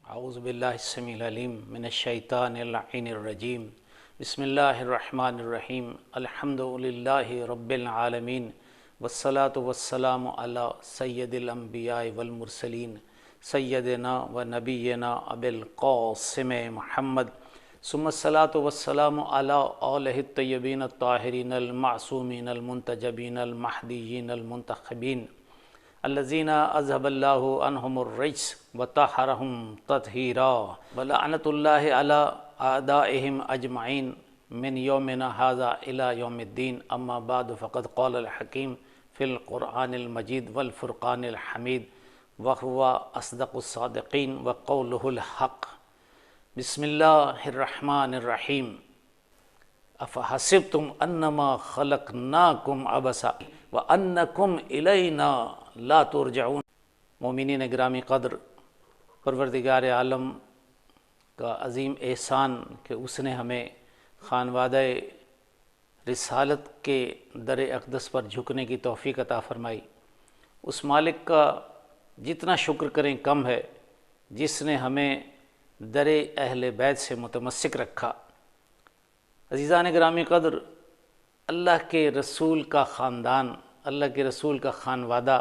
اعوذ باللہ السمیع العلیم من الشیطان اللعین الرجیم بسم اللہ الرحمن الرحیم الحمد للہ رب العالمین والصلاة والسلام علی سید الانبیاء والمرسلین سیدنا و نبینا ابی القاسم محمد ثم الصلاة والسلام علی آلہ الطیبین الطاہرین المعصومین المنتجبین المہدیین المنتخبین الذین اذهب اللہ عنہم الرجس وطہرہم تطہیرا ولعنۃ اللہ علی اعدائہم اجمعین من یومنا ھذا الی یوم الدین اما بعد فقد قال الحکیم فی القرآن المجید والفرقان الحمید وہو اصدق الصادقین وقولہ الحق بسم اللہ الرحمن الرحیم افحسبتم انما خلقناکم عبثا وانکم الینا لا ترجعون۔ مومنین گرامی قدر، پروردگار عالم کا عظیم احسان کہ اس نے ہمیں خانوادہ رسالت کے در اقدس پر جھکنے کی توفیق عطا فرمائی۔ اس مالک کا جتنا شکر کریں کم ہے جس نے ہمیں در اہل بیت سے متمسک رکھا۔ عزیزان گرامی قدر، اللہ کے رسول کا خاندان، اللہ کے رسول کا خانوادہ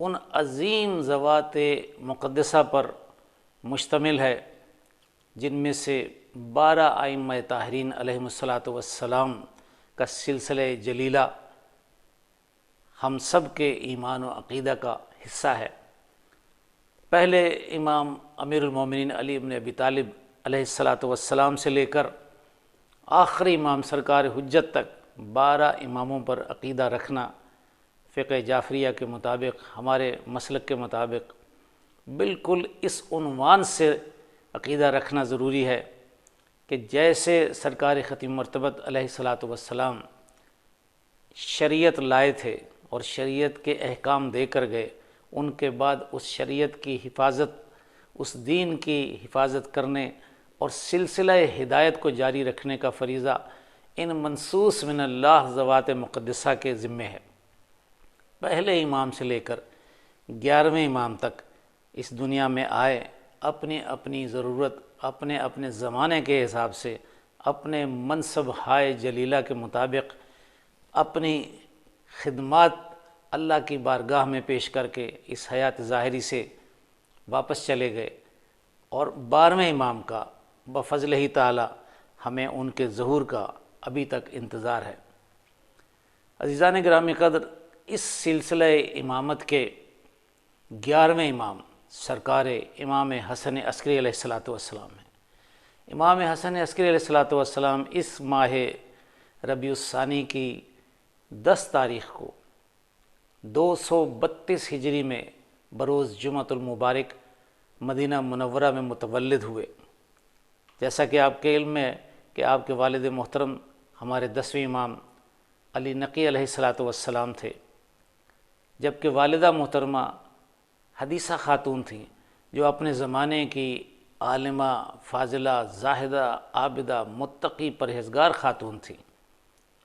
ان عظیم ذوات مقدسہ پر مشتمل ہے جن میں سے 12 ائمہ طاہرین علیہم الصلاۃ والسلام کا سلسلہ جلیلہ ہم سب کے ایمان و عقیدہ کا حصہ ہے۔ پہلے امام امیر المومنین علی بن ابی طالب علیہ الصلاۃ والسلام سے لے کر آخری امام سرکار حجت تک 12 اماموں پر عقیدہ رکھنا فقہ جعفریہ کے مطابق، ہمارے مسلک کے مطابق بالکل اس عنوان سے عقیدہ رکھنا ضروری ہے کہ جیسے سرکار ختم مرتبت علیہ الصلاۃ والسلام شریعت لائے تھے اور شریعت کے احکام دے کر گئے، ان کے بعد اس شریعت کی حفاظت، اس دین کی حفاظت کرنے اور سلسلہ ہدایت کو جاری رکھنے کا فریضہ ان منصوص من اللہ ذوات مقدسہ کے ذمے ہے۔ پہلے امام سے لے کر 11ویں امام تک اس دنیا میں آئے، اپنی اپنی ضرورت، اپنے اپنے زمانے کے حساب سے، اپنے منصب ہائے جلیلہ کے مطابق اپنی خدمات اللہ کی بارگاہ میں پیش کر کے اس حیات ظاہری سے واپس چلے گئے، اور 12ویں امام کا بفضل ہی تعالی ہمیں ان کے ظہور کا ابھی تک انتظار ہے۔ عزیزان گرامی قدر، اس سلسلہ امامت کے 11ویں امام سرکار امام حسن عسکری علیہ الصلاۃ والسلام ہیں۔ امام حسن عسکری علیہ الصلاۃ والسلام اس ماہ ربیع الثانی کی 10 تاریخ کو 232 ہجری میں بروز جمعۃ المبارک مدینہ منورہ میں متولد ہوئے۔ جیسا کہ آپ کے علم میں کہ آپ کے والد محترم ہمارے 10ویں امام علی نقی علیہ الصلاۃ والسلام تھے، جبکہ والدہ محترمہ حدیثہ خاتون تھیں جو اپنے زمانے کی عالمہ، فاضلہ، زاہدہ، عابدہ، متقی، پرہیزگار خاتون تھیں۔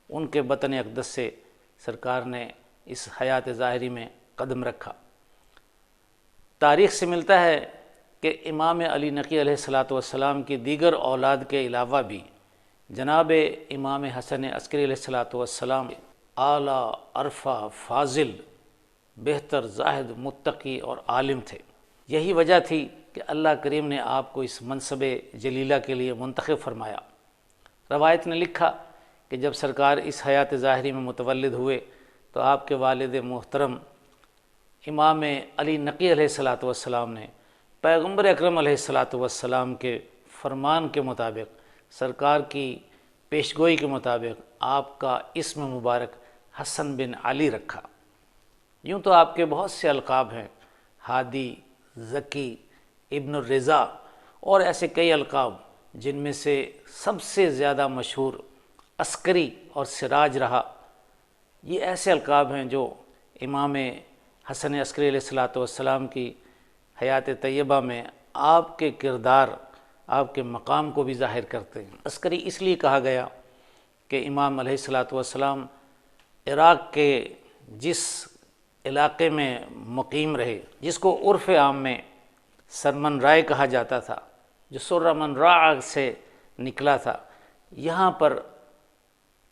ان کے بطن اقدس سے سرکار نے اس حیات ظاہری میں قدم رکھا۔ تاریخ سے ملتا ہے کہ امام علی نقی علیہ الصلاۃ والسلام کی دیگر اولاد کے علاوہ بھی جناب امام حسن عسکری علیہ الصلاۃ والسلام اعلیٰ، عرفہ، فاضل، بہتر، زاہد، متقی اور عالم تھے۔ یہی وجہ تھی کہ اللہ کریم نے آپ کو اس منصب جلیلہ کے لیے منتخب فرمایا۔ روایت نے لکھا کہ جب سرکار اس حیات ظاہری میں متولد ہوئے تو آپ کے والد محترم امام علی نقی علیہ الصلاۃ والسلام نے پیغمبر اکرم علیہ الصلاۃ والسلام کے فرمان کے مطابق، سرکار کی پیشگوئی کے مطابق آپ کا اسم مبارک حسن بن علی رکھا۔ یوں تو آپ کے بہت سے القاب ہیں، ہادی، ذکی، ابن الرضا اور ایسے کئی القاب، جن میں سے سب سے زیادہ مشہور عسکری اور سراج رہا۔ یہ ایسے القاب ہیں جو امام حسن عسکری علیہ الصلاۃ والسلام کی حیات طیبہ میں آپ کے کردار، آپ کے مقام کو بھی ظاہر کرتے ہیں۔ عسکری اس لیے کہا گیا کہ امام علیہ الصلاۃ والسلام عراق کے جس علاقے میں مقیم رہے، جس کو عرف عام میں سرمن رائے کہا جاتا تھا، جو سر من راع سے نکلا تھا۔ یہاں پر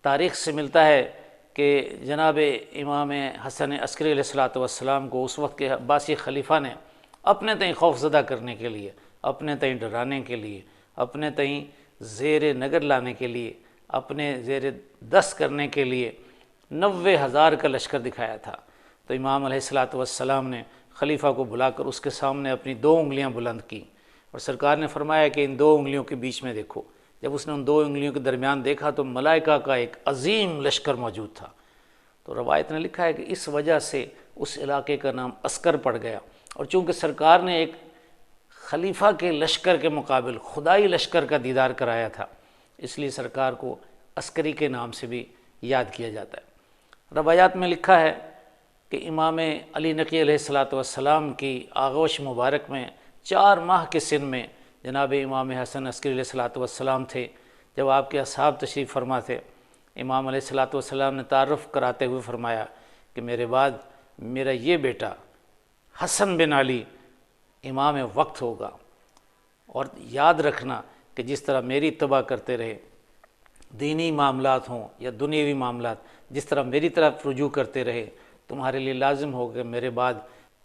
تاریخ سے ملتا ہے کہ جناب امام حسن عسکری علیہ السلام کو اس وقت کے عباسی خلیفہ نے اپنے تئیں خوف زدہ کرنے کے لیے، اپنے تئیں ڈرانے کے لیے، اپنے تئیں زیر نگر لانے کے لیے، اپنے زیر دست کرنے کے لیے 90,000 کا لشکر دکھایا تھا۔ تو امام علیہ السلام نے خلیفہ کو بلا کر اس کے سامنے اپنی 2 انگلیاں بلند کی، اور سرکار نے فرمایا کہ ان 2 انگلیوں کے بیچ میں دیکھو۔ جب اس نے ان 2 انگلیوں کے درمیان دیکھا تو ملائکہ کا ایک عظیم لشکر موجود تھا۔ تو روایت نے لکھا ہے کہ اس وجہ سے اس علاقے کا نام عسکر پڑ گیا، اور چونکہ سرکار نے ایک خلیفہ کے لشکر کے مقابل خدائی لشکر کا دیدار کرایا تھا، اس لیے سرکار کو عسکری کے نام سے بھی یاد کیا جاتا ہے۔ روایات میں لکھا ہے کہ امام علی نقی علیہ السلام کی آغوش مبارک میں 4 ماہ کے سن میں جناب امام حسن عسکری علیہ السلام تھے۔ جب آپ کے اصحاب تشریف فرما تھے، امام علیہ السلام نے تعارف کراتے ہوئے فرمایا کہ میرے بعد میرا یہ بیٹا حسن بن علی امام وقت ہوگا، اور یاد رکھنا کہ جس طرح میری اتباع کرتے رہے، دینی معاملات ہوں یا دنیاوی معاملات، جس طرح میری طرف رجوع کرتے رہے، تمہارے لیے لازم ہوگا کہ میرے بعد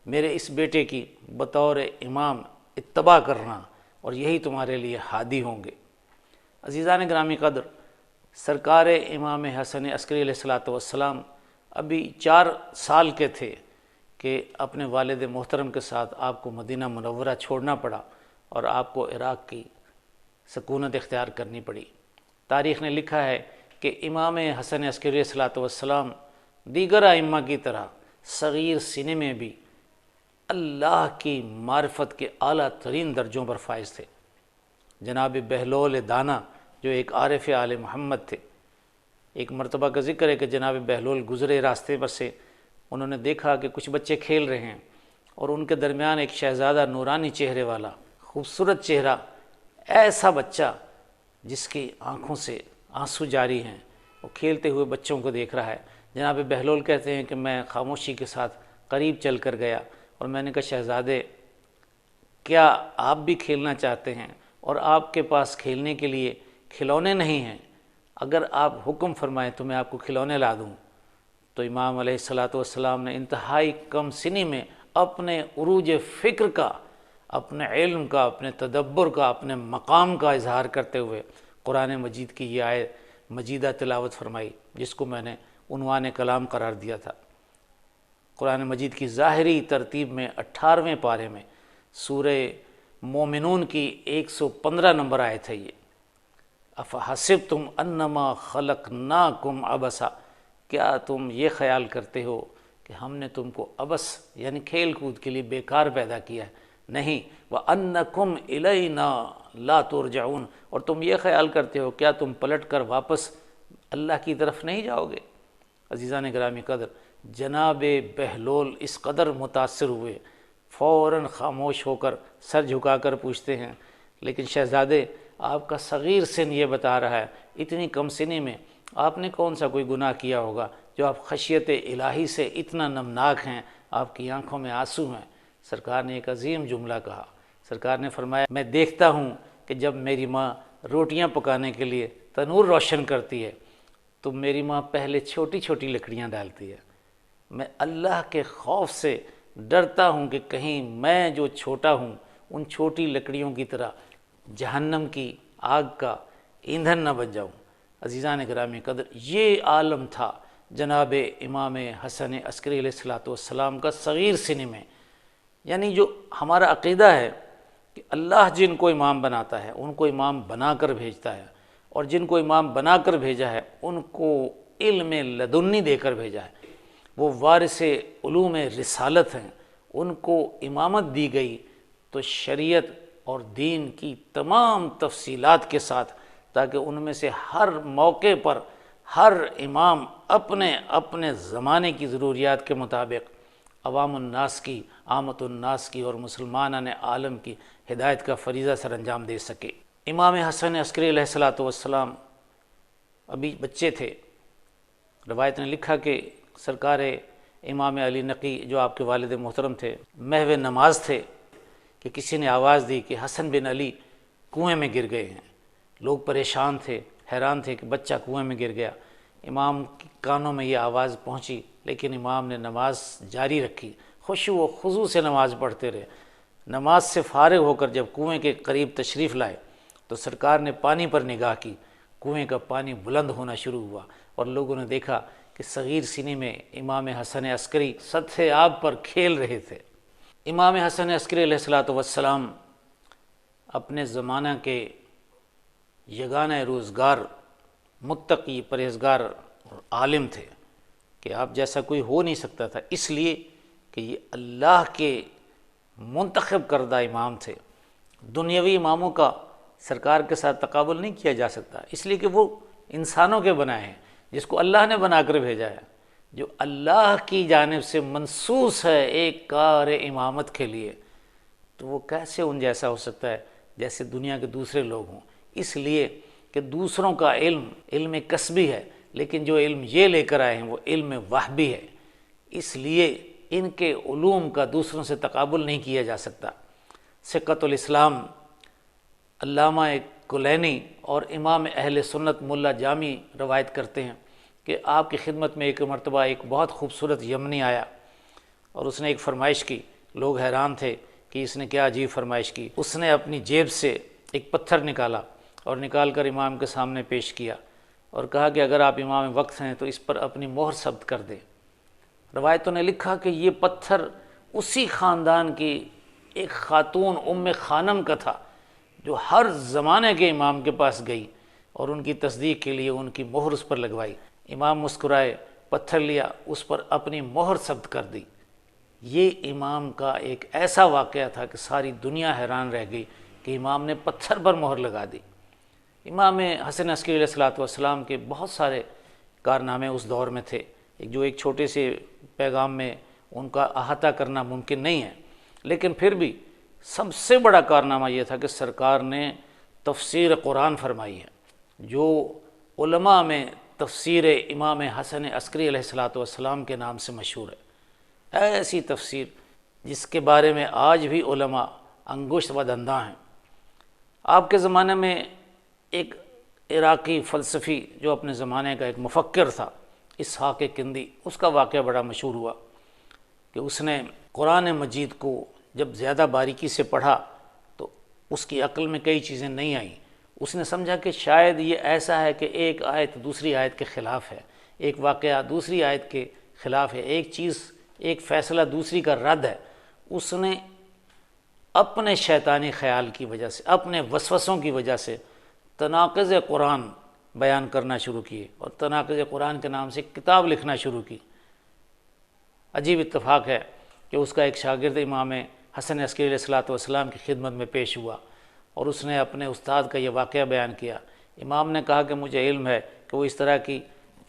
میرے اس بیٹے کی بطور امام اتباع کرنا، اور یہی تمہارے لیے ہادی ہوں گے۔ عزیزان گرامی قدر، سرکار امام حسن عسکری علیہ السلام ابھی 4 سال کے تھے کہ اپنے والد محترم کے ساتھ آپ کو مدینہ منورہ چھوڑنا پڑا، اور آپ کو عراق کی سکونت اختیار کرنی پڑی۔ تاریخ نے لکھا ہے کہ امام حسن عسکری علیہ السلام دیگر ائمہ کی طرح صغیر سن میں بھی اللہ کی معرفت کے اعلیٰ ترین درجوں پر فائز تھے۔ جناب بہلول دانا جو ایک عارف آل محمد تھے، ایک مرتبہ کا ذکر ہے کہ جناب بہلول گزرے راستے پر سے، انہوں نے دیکھا کہ کچھ بچے کھیل رہے ہیں، اور ان کے درمیان ایک شہزادہ نورانی چہرے والا خوبصورت چہرہ، ایسا بچہ جس کی آنکھوں سے آنسو جاری ہیں، وہ کھیلتے ہوئے بچوں کو دیکھ رہا ہے۔ جناب بہلول کہتے ہیں کہ میں خاموشی کے ساتھ قریب چل کر گیا، اور میں نے کہا شہزادے، کیا آپ بھی کھیلنا چاہتے ہیں؟ اور آپ کے پاس کھیلنے کے لیے کھلونے نہیں ہیں؟ اگر آپ حکم فرمائیں تو میں آپ کو کھلونے لا دوں۔ تو امام علیہ السلام نے انتہائی کم سنی میں اپنے عروج فکر کا، اپنے علم کا، اپنے تدبر کا، اپنے مقام کا اظہار کرتے ہوئے قرآن مجید کی یہ آیت مجیدہ تلاوت فرمائی، جس کو میں نے عنوان کلام قرار دیا تھا۔ قرآن مجید کی ظاہری ترتیب میں 18ویں پارے میں سورہ مومنون کی 115 نمبر آیت ہے یہ۔ افحسبتم انما خلقناکم عبثا، کیا تم یہ خیال کرتے ہو کہ ہم نے تم کو عبث یعنی کھیل کود کے لیے بیکار پیدا کیا ہے؟ نہیں، وَأَنَّكُمْ إِلَيْنَا لَا تُرْجَعُونَ، اور تم یہ خیال کرتے ہو کیا تم پلٹ کر واپس اللہ کی طرف نہیں جاؤ گے؟ عزیزان گرامی قدر، جناب بہلول اس قدر متاثر ہوئے، فوراً خاموش ہو کر سر جھکا کر پوچھتے ہیں، لیکن شہزادے آپ کا صغیر سن یہ بتا رہا ہے، اتنی کم سنی میں آپ نے کون سا کوئی گناہ کیا ہوگا جو آپ خشیت الہی سے اتنا نمناک ہیں، آپ کی آنکھوں میں آنسو ہیں؟ سرکار نے ایک عظیم جملہ کہا، سرکار نے فرمایا میں دیکھتا ہوں کہ جب میری ماں روٹیاں پکانے کے لیے تنور روشن کرتی ہے تو میری ماں پہلے چھوٹی چھوٹی لکڑیاں ڈالتی ہے۔ میں اللہ کے خوف سے ڈرتا ہوں کہ کہیں میں جو چھوٹا ہوں ان چھوٹی لکڑیوں کی طرح جہنم کی آگ کا ایندھن نہ بن جاؤں۔ عزیزان گرامی قدر، یہ عالم تھا جناب امام حسن عسکری علیہ السلام کا صغیر سن میں۔ یعنی جو ہمارا عقیدہ ہے کہ اللہ جن کو امام بناتا ہے ان کو امام بنا کر بھیجتا ہے، اور جن کو امام بنا کر بھیجا ہے ان کو علم لدنی دے کر بھیجا ہے، وہ وارث علوم رسالت ہیں، ان کو امامت دی گئی تو شریعت اور دین کی تمام تفصیلات کے ساتھ، تاکہ ان میں سے ہر موقع پر ہر امام اپنے اپنے زمانے کی ضروریات کے مطابق عوام الناس کی، عامت الناس کی اور مسلمانان عالم کی ہدایت کا فریضہ سر انجام دے سکے۔ امام حسن عسکری علیہ السلام ابھی بچے تھے۔ روایت نے لکھا کہ سرکار امام علی نقی جو آپ کے والد محترم تھے، محو نماز تھے کہ کسی نے آواز دی کہ حسن بن علی کنویں میں گر گئے ہیں۔ لوگ پریشان تھے، حیران تھے کہ بچہ کنویں میں گر گیا۔ امام کے کانوں میں یہ آواز پہنچی، لیکن امام نے نماز جاری رکھی، خشوع و خضوع سے نماز پڑھتے رہے۔ نماز سے فارغ ہو کر جب کنویں کے قریب تشریف لائے تو سرکار نے پانی پر نگاہ کی، کنویں کا پانی بلند ہونا شروع ہوا، اور لوگوں نے دیکھا کہ صغیر سینی میں امام حسن عسکری سطح آب پر کھیل رہے تھے۔ امام حسن عسکری علیہ الصلاۃ والسلام اپنے زمانہ کے یگانہ روزگار، متقی، پرہیزگار اور عالم تھے کہ آپ جیسا کوئی ہو نہیں سکتا تھا، اس لیے کہ یہ اللہ کے منتخب کردہ امام تھے۔ دنیاوی اماموں کا سرکار کے ساتھ تقابل نہیں کیا جا سکتا، اس لیے کہ وہ انسانوں کے بنائے ہیں، جس کو اللہ نے بنا کر بھیجا ہے، جو اللہ کی جانب سے منصوص ہے ایک کار امامت کے لیے، تو وہ کیسے ان جیسا ہو سکتا ہے جیسے دنیا کے دوسرے لوگ ہوں؟ اس لیے کہ دوسروں کا علم کسبی ہے، لیکن جو علم یہ لے کر آئے ہیں وہ علم وہبی ہے، اس لیے ان کے علوم کا دوسروں سے تقابل نہیں کیا جا سکتا۔ ثقۃ الاسلام علامہ کلینی اور امام اہل سنت ملا جامی روایت کرتے ہیں کہ آپ کی خدمت میں ایک مرتبہ ایک بہت خوبصورت یمنی آیا اور اس نے ایک فرمائش کی۔ لوگ حیران تھے کہ اس نے کیا عجیب فرمائش کی۔ اس نے اپنی جیب سے ایک پتھر نکالا اور نکال کر امام کے سامنے پیش کیا اور کہا کہ اگر آپ امام وقت ہیں تو اس پر اپنی مہر ثبت کر دیں۔ روایتوں نے لکھا کہ یہ پتھر اسی خاندان کی ایک خاتون ام خانم کا تھا جو ہر زمانے کے امام کے پاس گئی اور ان کی تصدیق کے لیے ان کی مہر اس پر لگوائی۔ امام مسکرائے، پتھر لیا، اس پر اپنی مہر ثبت کر دی۔ یہ امام کا ایک ایسا واقعہ تھا کہ ساری دنیا حیران رہ گئی کہ امام نے پتھر پر مہر لگا دی۔ امام حسن عسکری علیہ الصلاۃ والسلام کے بہت سارے کارنامے اس دور میں تھے، ایک چھوٹے سے پیغام میں ان کا احاطہ کرنا ممکن نہیں ہے، لیکن پھر بھی سب سے بڑا کارنامہ یہ تھا کہ سرکار نے تفسیر قرآن فرمائی ہے، جو علماء میں تفسیر امام حسن عسکری علیہ الصلاۃ والسلام کے نام سے مشہور ہے۔ ایسی تفسیر جس کے بارے میں آج بھی علماء انگشت بدنداں ہیں۔ آپ کے زمانے میں ایک عراقی فلسفی جو اپنے زمانے کا ایک مفکر تھا، اسحاق کندی، اس کا واقعہ بڑا مشہور ہوا کہ اس نے قرآن مجید کو جب زیادہ باریکی سے پڑھا تو اس کی عقل میں کئی چیزیں نہیں آئیں۔ اس نے سمجھا کہ شاید یہ ایسا ہے کہ ایک آیت دوسری آیت کے خلاف ہے، ایک واقعہ دوسری آیت کے خلاف ہے، ایک چیز، ایک فیصلہ دوسری کا رد ہے۔ اس نے اپنے شیطانی خیال کی وجہ سے، اپنے وسوسوں کی وجہ سے تناقض قرآن بیان کرنا شروع کیے اور تناقض قرآن کے نام سے ایک کتاب لکھنا شروع کی۔ عجیب اتفاق ہے کہ اس کا ایک شاگرد امام حسن عسکری علیہ الصلاۃ والسلام کی خدمت میں پیش ہوا اور اس نے اپنے استاد کا یہ واقعہ بیان کیا۔ امام نے کہا کہ مجھے علم ہے کہ وہ اس طرح کی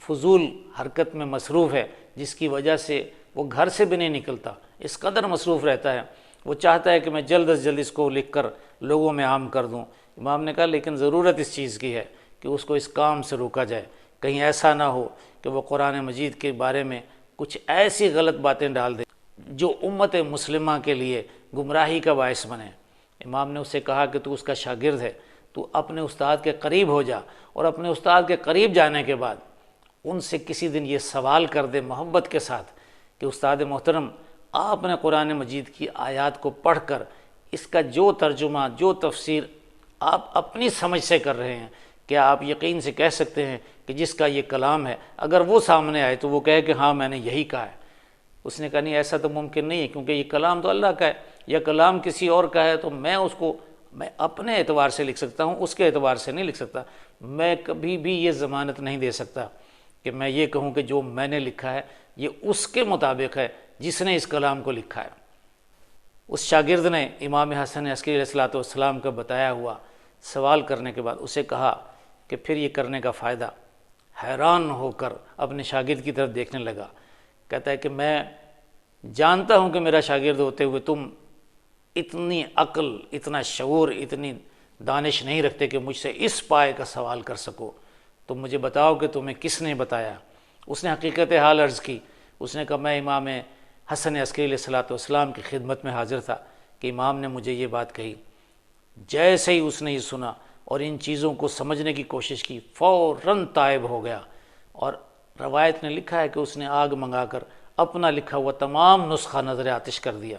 فضول حرکت میں مصروف ہے جس کی وجہ سے وہ گھر سے بھی نہیں نکلتا، اس قدر مصروف رہتا ہے، وہ چاہتا ہے کہ میں جلد از جلد اس کو لکھ کر لوگوں میں عام کر دوں۔ امام نے کہا لیکن ضرورت اس چیز کی ہے کہ اس کو اس کام سے روکا جائے، کہیں ایسا نہ ہو کہ وہ قرآن مجید کے بارے میں کچھ ایسی غلط باتیں ڈال دے جو امت مسلمہ کے لیے گمراہی کا باعث بنے۔ امام نے اس سے کہا کہ تو اس کا شاگرد ہے، تو اپنے استاد کے قریب ہو جا، اور اپنے استاد کے قریب جانے کے بعد ان سے کسی دن یہ سوال کر دے محبت کے ساتھ کہ استاد محترم، آپ نے قرآن مجید کی آیات کو پڑھ کر اس کا جو ترجمہ، جو تفسیر آپ اپنی سمجھ سے کر رہے ہیں، کیا آپ یقین سے کہہ سکتے ہیں کہ جس کا یہ کلام ہے اگر وہ سامنے آئے تو وہ کہے کہ ہاں میں نے یہی کہا ہے؟ اس نے کہا نہیں، ایسا تو ممکن نہیں ہے، کیونکہ یہ کلام تو اللہ کا ہے، یا کلام کسی اور کا ہے تو میں اس کو اپنے اعتبار سے لکھ سکتا ہوں، اس کے اعتبار سے نہیں لکھ سکتا۔ میں کبھی بھی یہ ضمانت نہیں دے سکتا کہ میں یہ کہوں کہ جو میں نے لکھا ہے یہ اس کے مطابق ہے جس نے اس کلام کو لکھا ہے۔ اس شاگرد نے امام حسن عسکری علیہ الصلاۃ والسلام کا بتایا ہوا سوال کرنے کے بعد اسے کہا کہ پھر یہ کرنے کا فائدہ؟ حیران ہو کر اپنے شاگرد کی طرف دیکھنے لگا، کہتا ہے کہ میں جانتا ہوں کہ میرا شاگرد ہوتے ہوئے تم اتنی عقل، اتنا شعور، اتنی دانش نہیں رکھتے کہ مجھ سے اس پائے کا سوال کر سکو، تم مجھے بتاؤ کہ تمہیں کس نے بتایا۔ اس نے حقیقت حال عرض کی، اس نے کہا میں امام حسن عسکری علیہ الصلاۃ والسلام کی خدمت میں حاضر تھا کہ کہ امام نے مجھے یہ بات کہی، جیسے ہی اس نے یہ سنا اور ان چیزوں کو سمجھنے کی کوشش کی، فوراً تائب ہو گیا، اور روایت نے لکھا ہے کہ اس نے آگ منگا کر اپنا لکھا ہوا تمام نسخہ نظر آتش کر دیا،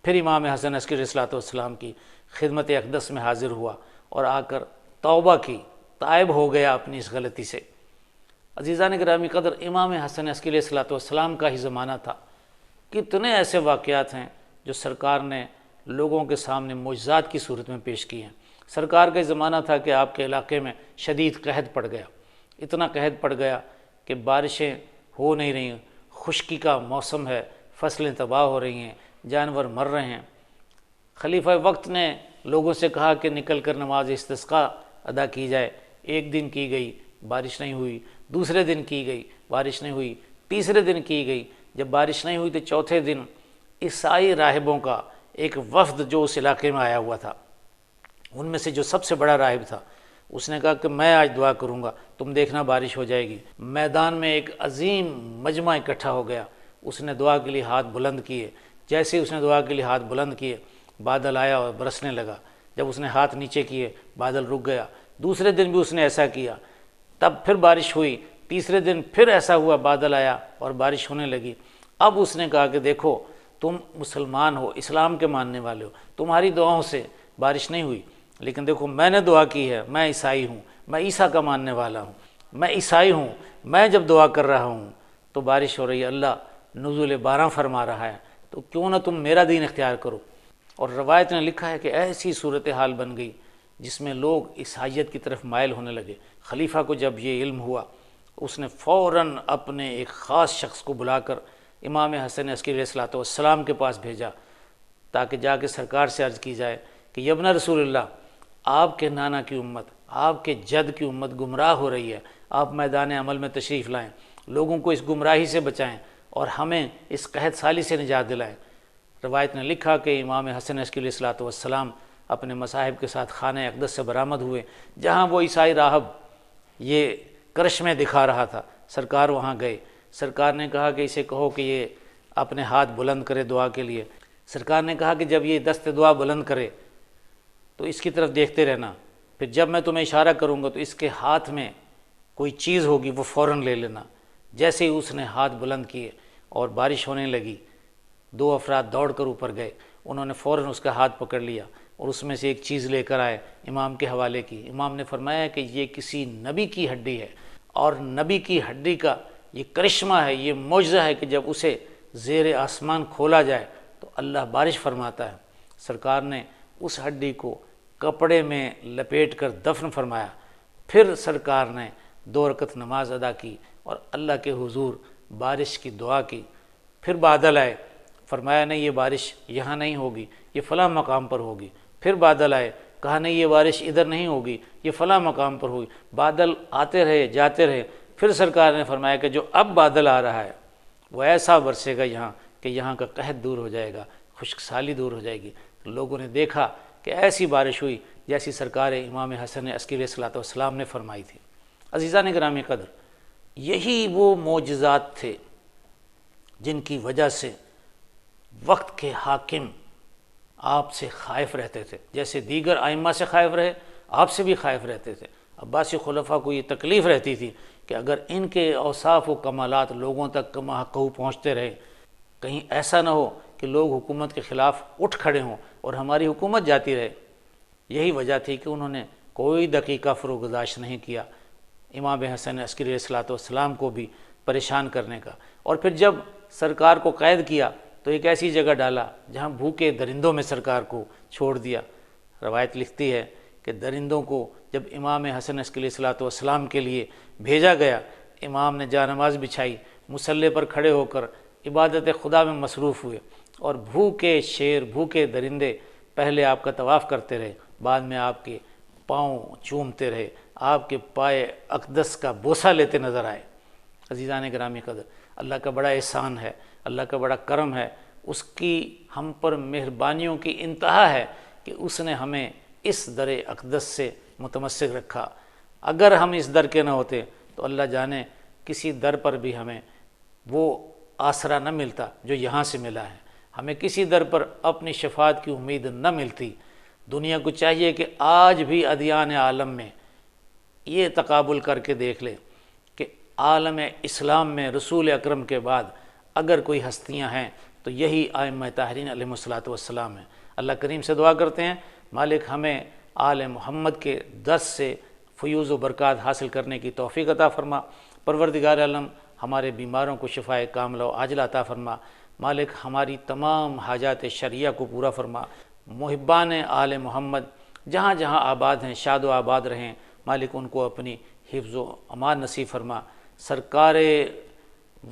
پھر امام حسن عسکری علیہ الصلوۃ والسلام کی خدمت اقدس میں حاضر ہوا اور آ کر توبہ کی، تائب ہو گیا اپنی اس غلطی سے۔ عزیزان گرامی قدر، امام حسن عسکری علیہ الصلوۃ والسلام کا ہی زمانہ تھا، کتنے ایسے واقعات ہیں جو سرکار نے لوگوں کے سامنے معجزات کی صورت میں پیش کی ہیں۔ سرکار کا زمانہ تھا کہ آپ کے علاقے میں شدید قحط پڑ گیا، اتنا قحط پڑ گیا کہ بارشیں ہو نہیں رہی، خشکی کا موسم ہے، فصلیں تباہ ہو رہی ہیں، جانور مر رہے ہیں۔ خلیفہ وقت نے لوگوں سے کہا کہ نکل کر نماز استسقاء ادا کی جائے۔ ایک دن کی گئی، بارش نہیں ہوئی، دوسرے دن کی گئی، بارش نہیں ہوئی، تیسرے دن کی گئی، جب بارش نہیں ہوئی تو چوتھے دن عیسائی راہبوں کا ایک وفد جو اس علاقے میں آیا ہوا تھا، ان میں سے جو سب سے بڑا راہب تھا، اس نے کہا کہ میں آج دعا کروں گا، تم دیکھنا بارش ہو جائے گی۔ میدان میں ایک عظیم مجمع اکٹھا ہو گیا، اس نے دعا کے لیے ہاتھ بلند کیے، جیسے اس نے دعا کے لیے ہاتھ بلند کیے بادل آیا اور برسنے لگا، جب اس نے ہاتھ نیچے کیے بادل رک گیا۔ دوسرے دن بھی اس نے ایسا کیا، تب پھر بارش ہوئی، تیسرے دن پھر ایسا ہوا، بادل آیا اور بارش ہونے لگی۔ اب اس نے کہا کہ دیکھو تم مسلمان ہو، اسلام کے ماننے والے ہو، تمہاری دعاؤں سے بارش نہیں ہوئی، لیکن دیکھو میں نے دعا کی ہے، میں عیسائی ہوں، میں عیسیٰ کا ماننے والا ہوں، میں عیسائی ہوں، میں جب دعا کر رہا ہوں تو بارش ہو رہی ہے، اللہ نزول باران فرما رہا ہے، تو کیوں نہ تم میرا دین اختیار کرو۔ اور روایت نے لکھا ہے کہ ایسی صورتحال بن گئی جس میں لوگ عیسائیت کی طرف مائل ہونے لگے۔ خلیفہ کو جب یہ علم ہوا، اس نے فوراً اپنے ایک خاص شخص کو بلا کر امام حسن عسکری علیہ الصلوۃ والسلام کے پاس بھیجا، تاکہ جا کے سرکار سے عرض کی جائے کہ یبن رسول اللہ، آپ کے نانا کی امت، آپ کے جد کی امت گمراہ ہو رہی ہے، آپ میدان عمل میں تشریف لائیں، لوگوں کو اس گمراہی سے بچائیں اور ہمیں اس قحط سالی سے نجات دلائیں۔ روایت نے لکھا کہ امام حسن عسکری علیہ الصلوۃ والسلام اپنے مصاحب کے ساتھ خانہ اقدس سے برآمد ہوئے، جہاں وہ عیسائی راہب یہ کرشمے دکھا رہا تھا، سرکار وہاں گئے۔ سرکار نے کہا کہ اسے کہو کہ یہ اپنے ہاتھ بلند کرے دعا کے لیے۔ سرکار نے کہا کہ جب یہ دست دعا بلند کرے تو اس کی طرف دیکھتے رہنا، پھر جب میں تمہیں اشارہ کروں گا تو اس کے ہاتھ میں کوئی چیز ہوگی وہ فوراً لے لینا۔ جیسے ہی اس نے ہاتھ بلند کیے اور بارش ہونے لگی، دو افراد دوڑ کر اوپر گئے، انہوں نے فوراً اس کا ہاتھ پکڑ لیا اور اس میں سے ایک چیز لے کر آئے، امام کے حوالے کی۔ امام نے فرمایا کہ یہ کسی نبی کی ہڈی ہے، اور نبی کی ہڈی کا یہ کرشمہ ہے، یہ معجزہ ہے کہ جب اسے زیر آسمان کھولا جائے تو اللہ بارش فرماتا ہے۔ سرکار نے اس ہڈی کو کپڑے میں لپیٹ کر دفن فرمایا، پھر سرکار نے 2 رکعت نماز ادا کی اور اللہ کے حضور بارش کی دعا کی۔ پھر بادل آئے، فرمایا نہیں یہ بارش یہاں نہیں ہوگی، یہ فلاں مقام پر ہوگی۔ پھر بادل آئے، کہا نہیں یہ بارش ادھر نہیں ہوگی، یہ فلاں مقام پر ہوگی۔ بادل آتے رہے جاتے رہے، پھر سرکار نے فرمایا کہ جو اب بادل آ رہا ہے وہ ایسا برسے گا یہاں کہ یہاں کا قحط دور ہو جائے گا، خشک سالی دور ہو جائے گی۔ تو لوگوں نے دیکھا کہ ایسی بارش ہوئی جیسی سرکار امام حسن عسکری علیہ الصلوۃ والسلام نے فرمائی تھی۔ عزیزان گرامی قدر، یہی وہ معجزات تھے جن کی وجہ سے وقت کے حاکم آپ سے خائف رہتے تھے، جیسے دیگر ائمہ سے خائف رہے، آپ سے بھی خائف رہتے تھے۔ عباسی خلفاء کو یہ تکلیف رہتی تھی کہ اگر ان کے اوصاف و کمالات لوگوں تک کما حقہ پہنچتے رہے، کہیں ایسا نہ ہو کہ لوگ حکومت کے خلاف اٹھ کھڑے ہوں اور ہماری حکومت جاتی رہے۔ یہی وجہ تھی کہ انہوں نے کوئی دقیقہ فروگزاشت نہیں کیا امام حسن عسکری علیہ الصلوۃ والسلام کو بھی پریشان کرنے کا۔ اور پھر جب سرکار کو قید کیا تو ایک ایسی جگہ ڈالا جہاں بھوکے درندوں میں سرکار کو چھوڑ دیا۔ روایت لکھتی ہے کہ درندوں کو جب امام حسن عسکری علیہ الصلوۃ والسلام کے لیے بھیجا گیا، امام نے جانماز بچھائی، مصلی پر کھڑے ہو کر عبادت خدا میں مصروف ہوئے، اور بھوکے شیر بھوکے درندے پہلے آپ کا طواف کرتے رہے، بعد میں آپ کے پاؤں چومتے رہے، آپ کے پائے اقدس کا بوسہ لیتے نظر آئے۔ عزیزان گرامی قدر، اللہ کا بڑا احسان ہے، اللہ کا بڑا کرم ہے، اس کی ہم پر مہربانیوں کی انتہا ہے کہ اس نے ہمیں اس در اقدس سے متمسک رکھا۔ اگر ہم اس در کے نہ ہوتے تو اللہ جانے کسی در پر بھی ہمیں وہ آسرا نہ ملتا جو یہاں سے ملا ہے۔ ہمیں کسی در پر اپنی شفاعت کی امید نہ ملتی۔ دنیا کو چاہیے کہ آج بھی ادیان عالم میں یہ تقابل کر کے دیکھ لے کہ عالم اسلام میں رسول اکرم کے بعد اگر کوئی ہستیاں ہیں تو یہی ائمہ طاہرین علیہم الصلاۃ والسلام ہیں۔ اللہ کریم سے دعا کرتے ہیں مالک ہمیں آل محمد کے درس سے فیوز و برکات حاصل کرنے کی توفیق عطا فرما۔ پروردگار عالم ہمارے بیماروں کو شفائے کاملہ و عاجلہ عطا فرما۔ مالک ہماری تمام حاجات شرعیہ کو پورا فرما۔ محبان آل محمد جہاں جہاں آباد ہیں شاد و آباد رہیں، مالک ان کو اپنی حفظ و امان نصیب فرما۔ سرکار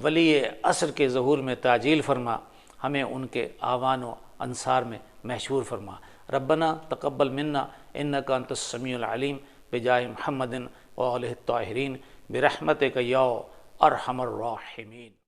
ولی عصر کے ظہور میں تعجیل فرما، ہمیں ان کے آوان و انصار میں محشور فرما۔ ربنا تقبل منا انک انت السمیع العلیم بجاہ محمد و آلہ الطاہرین برحمتک یا ارحم الراحمین۔